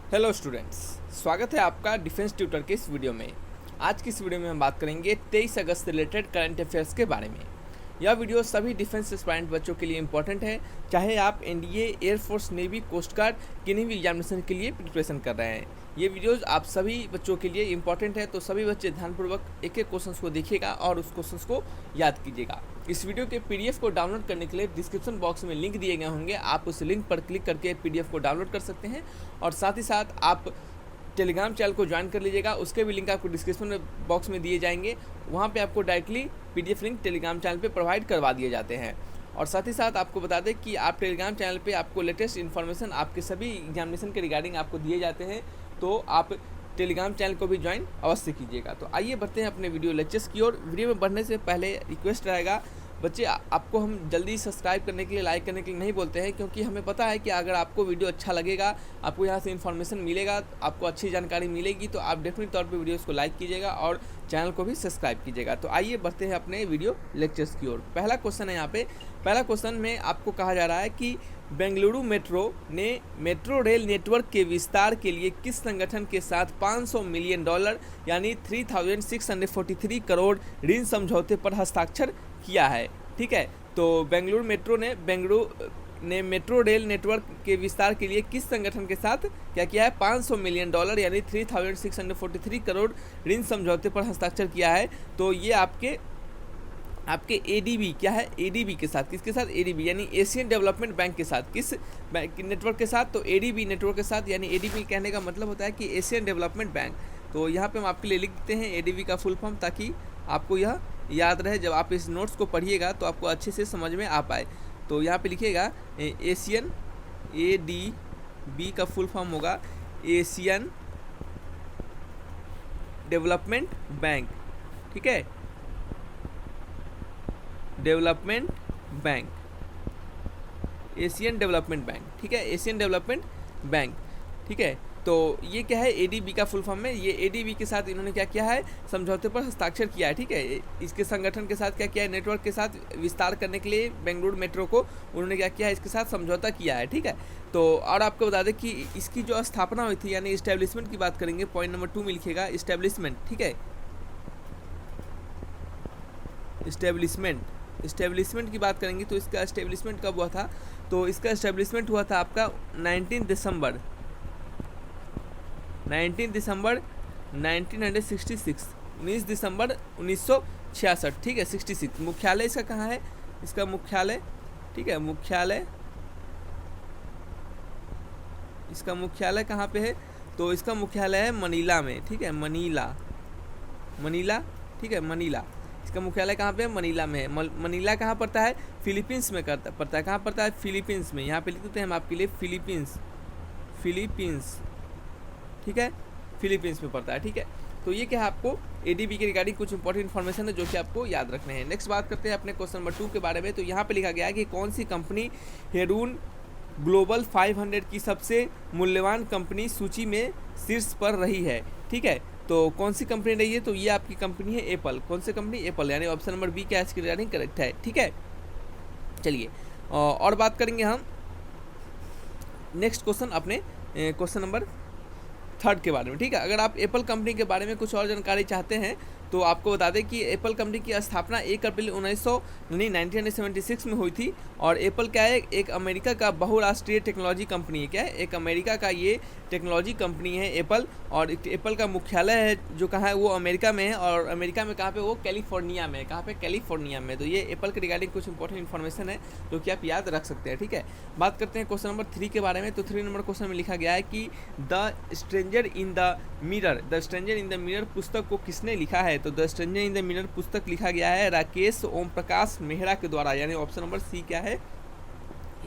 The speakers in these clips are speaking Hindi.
हेलो स्टूडेंट्स, स्वागत है आपका डिफेंस ट्यूटर के इस वीडियो में। आज की इस वीडियो में हम बात करेंगे 23 अगस्त से रिलेटेड करंट अफेयर्स के बारे में। यह वीडियो सभी डिफेंस एस्पायरेंट बच्चों के लिए इंपॉर्टेंट है, चाहे आप NDA, air force, navy, coast guard किन्हीं भी एग्जामिनेशन के लिए प्रिपरेशन कर रहे हैं। ये वीडियोस आप सभी बच्चों के लिए इंपॉर्टेंट है, तो सभी बच्चे ध्यानपूर्वक एक एक क्वेश्चन को देखिएगा और उस क्वेश्चन को याद कीजिएगा। इस वीडियो के पीडीएफ को डाउनलोड करने के लिए डिस्क्रिप्शन बॉक्स में लिंक दिए गए होंगे, आप उस लिंक पर क्लिक करके पीडीएफ को डाउनलोड कर सकते हैं और साथ ही साथ आप टेलीग्राम चैनल को ज्वाइन कर लीजिएगा। उसके भी लिंक आपको डिस्क्रिप्शन बॉक्स में दिए जाएंगे, वहाँ पे आपको directly PDF link Telegram channel पे प्रोवाइड करवा दिए जाते हैं। और साथ ही साथ आपको बता दें कि आप टेलीग्राम चैनल पे आपको लेटेस्ट इन्फॉर्मेशन आपके सभी एग्जामिनेशन के रिगार्डिंग आपको दिए जाते हैं, तो आप टेलीग्राम चैनल को भी ज्वाइन अवश्य कीजिएगा। तो आइए बढ़ते हैं अपने वीडियो लेक्चर्स की ओर। वीडियो में बढ़ने से पहले रिक्वेस्ट रहेगा बच्चे, आपको हम जल्दी सब्सक्राइब करने के लिए, लाइक करने के लिए नहीं बोलते हैं, क्योंकि हमें पता है कि अगर आपको वीडियो अच्छा लगेगा, आपको यहाँ से इन्फॉर्मेशन मिलेगा, आपको अच्छी जानकारी मिलेगी, तो आप डेफिनेट तौर पे वीडियोस को लाइक कीजिएगा और चैनल को भी सब्सक्राइब कीजिएगा। तो आइए बढ़ते हैं अपने वीडियो लेक्चर्स की ओर। पहला क्वेश्चन है यहाँ पे। पहला क्वेश्चन में आपको कहा जा रहा है कि बेंगलुरु मेट्रो ने मेट्रो रेल नेटवर्क के विस्तार के लिए किस संगठन के साथ $500 मिलियन यानी 3643 करोड़ ऋण समझौते पर हस्ताक्षर किया है। ठीक है, तो बेंगलुरु ने मेट्रो रेल नेटवर्क के विस्तार के लिए किस संगठन के साथ क्या किया है? $500 मिलियन यानी 3643 करोड़ ऋण समझौते पर हस्ताक्षर किया है। तो ये आपके एडीबी क्या है? एडीबी के साथ, किसके साथ? एडीबी यानी एशियन डेवलपमेंट बैंक के साथ। किस बैंक नेटवर्क के साथ? तो एडीबी नेटवर्क के साथ, यानी एडीबी कहने का मतलब होता है कि एशियन डेवलपमेंट बैंक। तो यहाँ पे हम आपके लिए लिख देते हैं एडीबी का फुल फॉर्म, ताकि आपको यह याद रहे, जब आप इस नोट्स को पढ़िएगा तो आपको अच्छे से समझ में आ पाए। तो यहाँ पे लिखिएगा एशियन, एडीबी का फुल फॉर्म होगा एशियन डेवलपमेंट बैंक। ठीक है, development bank, Asian development bank. ठीक है, एशियन डेवलपमेंट बैंक। ठीक है, तो ये क्या है? एडीबी का फुल फॉर्म में ये एडीबी के साथ इन्होंने क्या किया है? समझौते पर हस्ताक्षर किया है। ठीक है, इसके संगठन के साथ क्या किया है? नेटवर्क के साथ विस्तार करने के लिए बेंगलुरु मेट्रो को उन्होंने क्या किया है? इसके साथ समझौता किया है। ठीक है, तो और आपको बता दें कि इसकी जो स्थापना हुई थी, यानी इस्टेब्लिशमेंट की बात करेंगे, पॉइंट नंबर 2 में लिखिएगा इस्टेब्लिशमेंट। ठीक है, इस्टेब्लिशमेंट की बात करेंगे तो इसका इस्टेब्लिशमेंट कब हुआ था? तो इसका इस्टेब्लिशमेंट हुआ था आपका 19 दिसंबर 1966, 19 दिसंबर 1966। ठीक है, 66। मुख्यालय इसका कहाँ है? इसका मुख्यालय, ठीक है, इसका मुख्यालय कहाँ पे है? तो इसका मुख्यालय है मनीला में। ठीक है, मनीला। ठीक है, मनीला। इसका मुख्यालय कहाँ पे है? मनीला में है। मनीला कहाँ पड़ता है? फिलीपींस में पड़ता है। कहाँ पड़ता है? फिलीपींस में। यहाँ पे लिख देते हैं हम आपके लिए फिलीपींस। ठीक है, फिलीपींस में पड़ता है। ठीक है, तो ये क्या है? आपको एडीबी के रिगार्डिंग कुछ इंपॉर्टेंट इन्फॉर्मेशन है जो कि आपको याद रखने हैं। नेक्स्ट बात करते हैं अपने क्वेश्चन नंबर 2 के बारे में। तो यहाँ पे लिखा गया है कि कौन सी कंपनी हेरून ग्लोबल 500 की सबसे मूल्यवान कंपनी सूची में शीर्ष पर रही है। ठीक है, तो कौन सी कंपनी रही है? तो ये आपकी कंपनी है एप्पल। कौन सी कंपनी? एप्पल, यानी ऑप्शन नंबर बी क्या इसके रिगार्डिंग करेक्ट है। ठीक है, चलिए और बात करेंगे हम नेक्स्ट क्वेश्चन, अपने क्वेश्चन नंबर 3 के बारे में। ठीक है, अगर आप एप्पल कंपनी के बारे में कुछ और जानकारी चाहते हैं तो आपको बता दें कि एप्पल कंपनी की स्थापना 1 अप्रैल 1976 में हुई थी। और एप्पल क्या है? एक अमेरिका का बहुराष्ट्रीय टेक्नोलॉजी कंपनी है। क्या है? एक अमेरिका का ये टेक्नोलॉजी कंपनी है एप्पल। और एप्पल का मुख्यालय है जो कहाँ है? वो अमेरिका में है। और अमेरिका में कहाँ पे? वो कैलिफोर्निया में है। कहाँ पे? कैलिफोर्निया में। तो ये एप्पल के रिगार्डिंग कुछ इंपॉर्टेंट इन्फॉर्मेशन है जो कि आप याद रख सकते हैं। ठीक है, बात करते हैं क्वेश्चन नंबर 3 के बारे में। तो 3 नंबर क्वेश्चन में लिखा गया है कि the stranger in the mirror पुस्तक को किसने लिखा है? तो the stranger in the mirror पुस्तक लिखा गया है राकेश ओम प्रकाश मेहरा के द्वारा, यानी ऑप्शन नंबर सी क्या है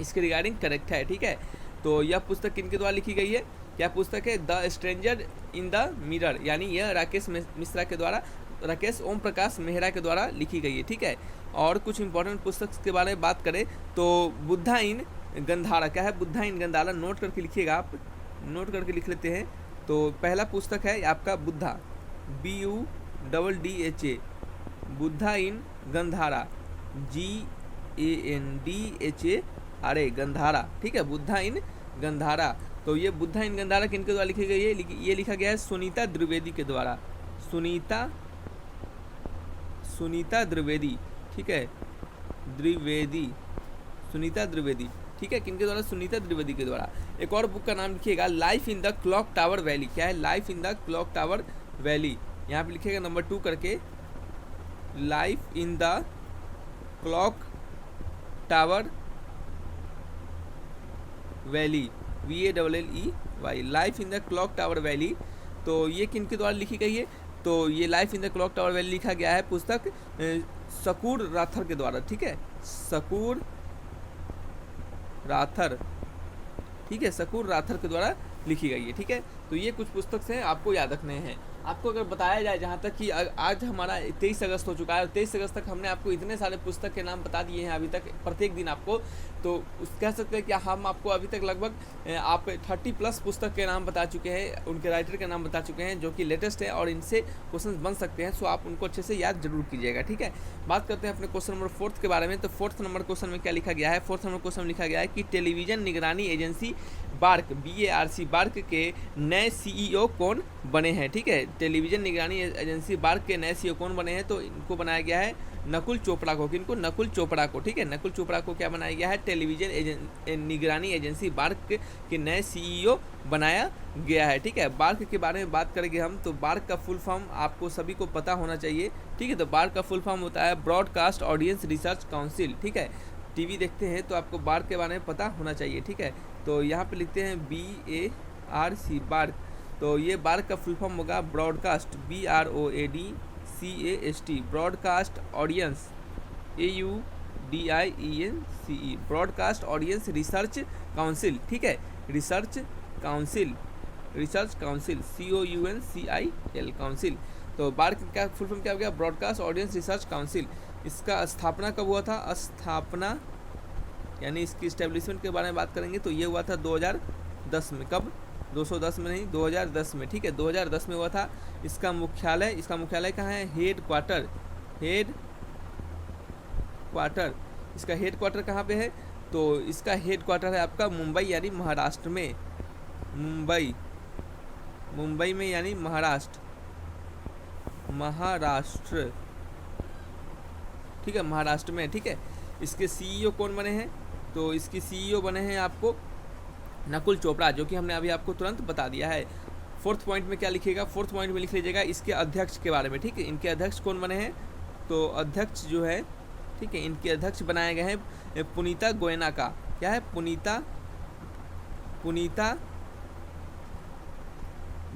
इसके रिगार्डिंग करेक्ट है। ठीक है, तो यह पुस्तक किनके द्वारा लिखी गई है? क्या पुस्तक है? The stranger in the mirror, यानी यह राकेश मिश्रा के द्वारा, राकेश ओम प्रकाश मेहरा के द्वारा लिखी गई है। ठीक है, और कुछ इंपॉर्टेंट पुस्तक के बारे में बात करें तो बुद्धा इन गंधारा। क्या है? बुद्धा इन गंधारा। नोट करके लिखिएगा, आप नोट करके लिख लेते हैं। तो पहला पुस्तक है आपका बुद्धा, BUDDHA, बुद्धा इन गंधारा, GANDHARA, गंधारा। ठीक है, बुद्धा इन गंधारा। तो ये बुद्धा इन गंधारा किनके द्वारा लिखी गई है? ये लिखा गया है सुनीता द्विवेदी के द्वारा। सुनीता द्विवेदी, ठीक है, सुनीता द्विवेदी, ठीक है, किनके द्वारा? सुनीता द्विवेदी के द्वारा। एक और बुक का नाम लिखिएगा, life in the clock tower valley. क्या है? Life in the clock tower valley. यहाँ पे लिखिएगा नंबर 2 करके, life in the clock tower valley, VALLEY, life in the clock tower valley. तो ये किनके द्वारा लिखी गई है? तो ये life in the clock tower valley लिखा गया है पुस्तक शकूर राथर के द्वारा, ठीक है, शकूर राथर, ठीक है, शकूर राथर के द्वारा लिखी गई है, ठीक है। तो ये कुछ पुस्तक से आपको याद रखने हैं। आपको अगर बताया जाए जहाँ तक कि आज हमारा 23 अगस्त हो चुका है और 23 अगस्त तक हमने आपको इतने सारे पुस्तक के नाम बता दिए हैं अभी तक प्रत्येक दिन आपको, तो कह सकते हैं कि हम आपको अभी तक लगभग आप 30+ पुस्तक के नाम बता चुके हैं, उनके राइटर के नाम बता चुके हैं जो कि लेटेस्ट है और इनसे क्वेश्चन बन सकते हैं। सो आप उनको अच्छे से याद जरूर कीजिएगा, ठीक है। बात करते हैं अपने क्वेश्चन नंबर 4 के बारे में। तो 4th नंबर क्वेश्चन में क्या लिखा गया है? 4th नंबर क्वेश्चन में लिखा गया है कि टेलीविजन निगरानी एजेंसी बार्क, BARC बार्क के नए CEO कौन बने हैं, ठीक है। टेलीविजन निगरानी एजेंसी बार्क के नए CEO कौन बने हैं? तो इनको बनाया गया है नकुल चोपड़ा को। किनको? नकुल चोपड़ा को, ठीक है। नकुल चोपड़ा को क्या बनाया गया है? टेलीविजन निगरानी एजेंसी बार्क के नए CEO बनाया गया है, ठीक है। बार्क के बारे में बात करेंगे हम, तो बार्क का फुल फॉर्म आपको सभी को पता होना चाहिए, ठीक है। तो बार्क का फुल फॉर्म होता है ब्रॉडकास्ट ऑडियंस रिसर्च काउंसिल, ठीक है। टीवी देखते हैं तो आपको बार्क के बारे में पता होना चाहिए, ठीक है। तो यहाँ पे लिखते हैं BARC बार्क। तो ये बार्क का फुल फॉर्म होगा broadcast, BROADCAST, broadcast audience, AUDIENCE, broadcast audience research council, ठीक है। Research council COUNCIL council. तो बार्क का फुल फॉर्म क्या हो गया? Broadcast audience research council. इसका स्थापना कब हुआ था? स्थापना यानी इसकी इस्टेब्लिशमेंट के बारे में बात करेंगे तो ये हुआ था 2010 में। कब? 210 में नहीं, 2010 में, ठीक है, 2010 में हुआ था। इसका मुख्यालय कहाँ है? हेड क्वार्टर, इसका हेड क्वार्टर कहाँ पे है? तो इसका हेड क्वार्टर है आपका मुंबई यानी महाराष्ट्र में, मुंबई में यानी महाराष्ट्र, ठीक है, महाराष्ट्र में, ठीक है। इसके CEO कौन बने हैं? तो इसके CEO बने हैं आपको नकुल चोपड़ा, जो कि हमने अभी आपको तुरंत बता दिया है। 4th पॉइंट में क्या लिखिएगा? 4th पॉइंट में लिख लीजिएगा इसके अध्यक्ष के बारे में, ठीक है। इनके अध्यक्ष कौन बने हैं? तो अध्यक्ष जो है, ठीक है, इनके अध्यक्ष बनाए गए हैं पुनीता गोयनका। क्या है? पुनीता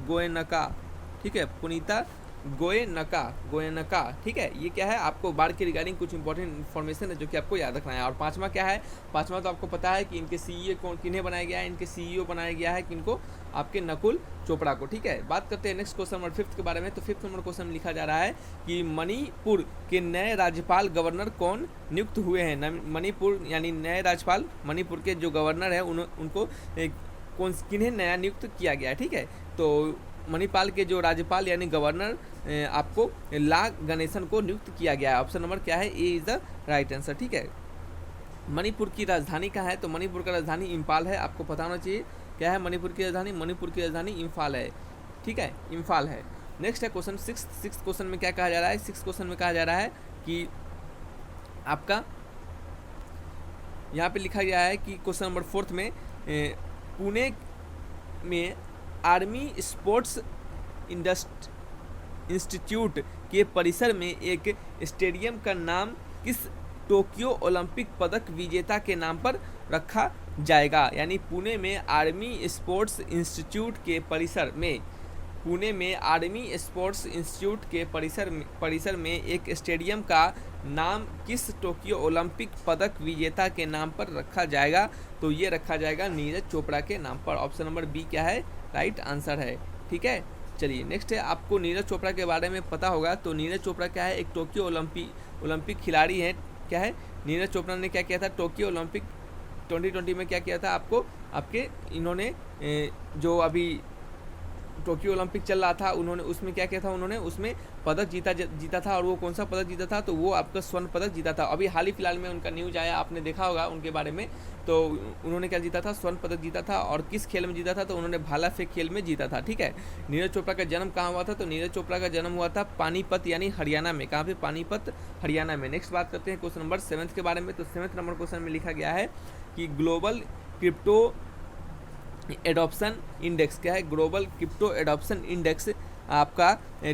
गोयनका, ठीक है, पुनीता गोयनका, ठीक है। ये क्या है? आपको बार्क के रिगार्डिंग कुछ इंपॉर्टेंट इन्फॉर्मेशन है जो कि आपको याद रखना है। और 5वां क्या है? 5वां तो आपको पता है कि इनके CEO किन्हें बनाया गया है? इनके CEO बनाया गया है किनको? आपके नकुल चोपड़ा को, ठीक है। बात करते हैं नेक्स्ट क्वेश्चन नंबर 5th के बारे में। तो 5th नंबर क्वेश्चन में लिखा जा रहा है कि मणिपुर के नए राज्यपाल गवर्नर कौन नियुक्त हुए हैं? मणिपुर यानी नए राज्यपाल, मणिपुर के जो गवर्नर है उनको किन्हें नया नियुक्त किया गया है, ठीक है। तो मणिपाल के जो राज्यपाल यानी गवर्नर आपको ला गणेशन को नियुक्त किया गया है। ऑप्शन नंबर क्या है? ए इज द राइट आंसर, ठीक है। मणिपुर की राजधानी कहाँ है? तो मणिपुर का राजधानी इम्फाल है, आपको पता होना चाहिए। क्या है मणिपुर की राजधानी? मणिपुर की राजधानी इम्फाल है, ठीक है, इम्फाल है। नेक्स्ट है क्वेश्चन 6th क्वेश्चन में क्या कहा जा रहा है? 6th क्वेश्चन में कहा जा रहा है कि आपका यहाँ पे लिखा गया है कि क्वेश्चन नंबर 4th में पुणे में आर्मी स्पोर्ट्स इंस्टीट्यूट के परिसर में एक स्टेडियम का नाम किस टोक्यो ओलंपिक पदक विजेता के नाम पर रखा जाएगा? यानी पुणे में आर्मी स्पोर्ट्स इंस्टीट्यूट के परिसर में, पुणे में आर्मी स्पोर्ट्स इंस्टीट्यूट के परिसर में एक स्टेडियम का नाम किस टोक्यो ओलंपिक पदक विजेता के नाम पर रखा जाएगा? तो ये रखा जाएगा नीरज चोपड़ा के नाम पर। ऑप्शन नंबर बी क्या है? राइट आंसर है, ठीक है। चलिए नेक्स्ट है, आपको नीरज चोपड़ा के बारे में पता होगा। तो नीरज चोपड़ा क्या है? एक टोक्यो ओलंपिक खिलाड़ी है। क्या है? नीरज चोपड़ा ने क्या किया था? टोक्यो ओलंपिक 2020 में क्या किया था? इन्होंने जो अभी टोक्यो ओलंपिक चल रहा था, उन्होंने उसमें क्या किया था? उन्होंने उसमें पदक जीता था। और वो कौन सा पदक जीता था? तो वो आपका स्वर्ण पदक जीता था। अभी हाल ही फिलहाल में उनका न्यूज आया, आपने देखा होगा उनके बारे में। तो उन्होंने क्या जीता था, स्वर्ण पदक जीता था। और किस खेल में जीता था, तो उन्होंने भाला फेंक खेल में जीता था। ठीक है। नीरज चोपड़ा का जन्म कहाँ हुआ था, तो नीरज चोपड़ा का जन्म हुआ था पानीपत यानी हरियाणा में। कहाँ पे, पानीपत हरियाणा में। नेक्स्ट बात करते हैं क्वेश्चन नंबर 7 के बारे में। तो 7 नंबर क्वेश्चन में लिखा गया है कि ग्लोबल क्रिप्टो एडॉप्शन इंडेक्स क्या है, ग्लोबल क्रिप्टो एडॉप्शन इंडेक्स आपका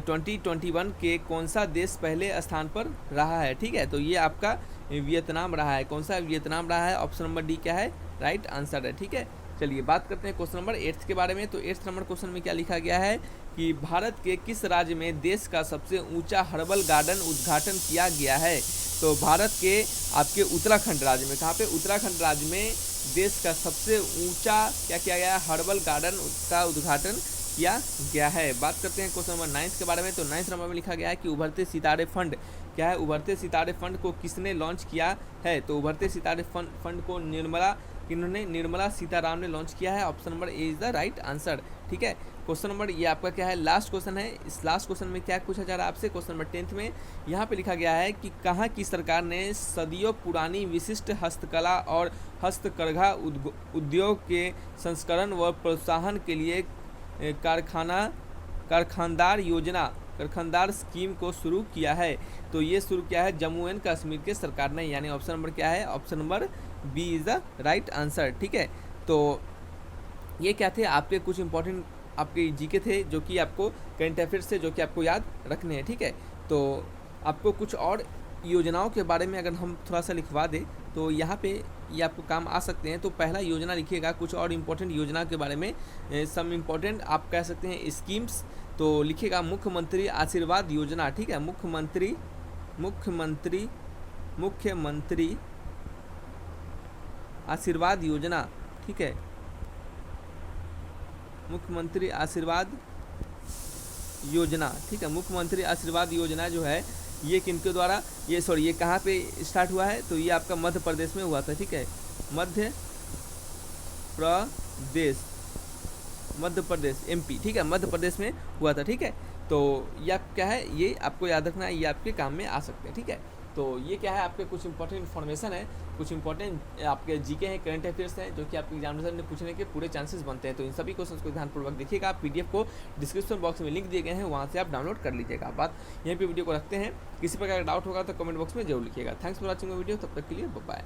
2021 के कौन सा देश पहले स्थान पर रहा है। ठीक है। तो ये आपका वियतनाम रहा है। कौन सा, वियतनाम रहा है। ऑप्शन नंबर डी क्या है, राइट आंसर है। ठीक है। चलिए बात करते हैं क्वेश्चन नंबर 8 के बारे में। तो 8 नंबर क्वेश्चन में क्या लिखा गया है कि भारत के किस राज्य में देश का सबसे ऊंचा हर्बल गार्डन उद्घाटन किया गया है। तो भारत के आपके उत्तराखंड राज्य में। कहाँ पे, उत्तराखंड राज्य में देश का सबसे ऊंचा क्या किया गया है, हर्बल गार्डन का उद्घाटन किया गया है। बात करते हैं क्वेश्चन नंबर 9 के बारे में। तो 9 नंबर में लिखा गया है कि उभरते सितारे फंड क्या है, उभरते सितारे फंड को किसने लॉन्च किया है। तो उभरते सितारे फंड को निर्मला सीताराम ने लॉन्च किया है। Option number A is the right answer. ठीक है। क्वेश्चन नंबर ये आपका क्या है, लास्ट क्वेश्चन है। इस लास्ट क्वेश्चन में क्या पूछा जा रहा है आपसे, क्वेश्चन नंबर 10 में यहाँ पे लिखा गया है कि कहाँ की सरकार ने सदियों पुरानी विशिष्ट हस्तकला और हस्तकरघा उद्योग के संस्करण व प्रोत्साहन के लिए कारखानदार स्कीम को शुरू किया है। तो ये शुरू किया है जम्मू एंड कश्मीर के सरकार ने, यानी ऑप्शन नंबर क्या है, option number B is the right answer. ठीक है। तो ये क्या थे आपके कुछ इंपॉर्टेंट आपके जीके थे जो कि आपको करंट अफेयर्स से जो कि आपको याद रखने हैं। ठीक है। तो आपको कुछ और योजनाओं के बारे में अगर हम थोड़ा सा लिखवा दें तो यहाँ पे ये आपको काम आ सकते हैं। तो पहला योजना लिखिएगा कुछ और इम्पोर्टेंट योजना के बारे में, सम इम्पोर्टेंट आप कह सकते हैं स्कीम्स। तो लिखिएगा मुख्यमंत्री आशीर्वाद योजना। ठीक है। मुख्यमंत्री आशीर्वाद योजना। ठीक है। मुख्यमंत्री आशीर्वाद योजना। ठीक है। मुख्यमंत्री आशीर्वाद योजना जो है ये किनके द्वारा, ये कहाँ पे स्टार्ट हुआ है, तो ये आपका मध्य प्रदेश में हुआ था। ठीक है। मध्य प्रदेश एमपी। ठीक है। मध्य प्रदेश में हुआ था। ठीक है। तो ये आप क्या है, ये आपको याद रखना है, ये आपके काम में आ सकते हैं। ठीक है। तो ये क्या है आपके कुछ इंपॉर्टेंट इन्फॉर्मेशन है, कुछ इंपॉर्टेंट आपके जीके हैं, करंट अफेयर्स हैं जो कि आपके एग्जामिनेशन में पूछने के पूरे चांसेस बनते हैं। तो इन सभी क्वेश्चंस को ध्यानपूर्वक देखिएगा। आप पीडीएफ को डिस्क्रिप्शन बॉक्स में लिंक दिए गए हैं, वहाँ से आप डाउनलोड कर लीजिएगा। बात यहीं पे वीडियो को रखते हैं। किसी प्रकार का डाउट होगा तो कमेंट बॉक्स में जरूर लिखिएगा। Thanks for watching video. तब तक के लिए बाय।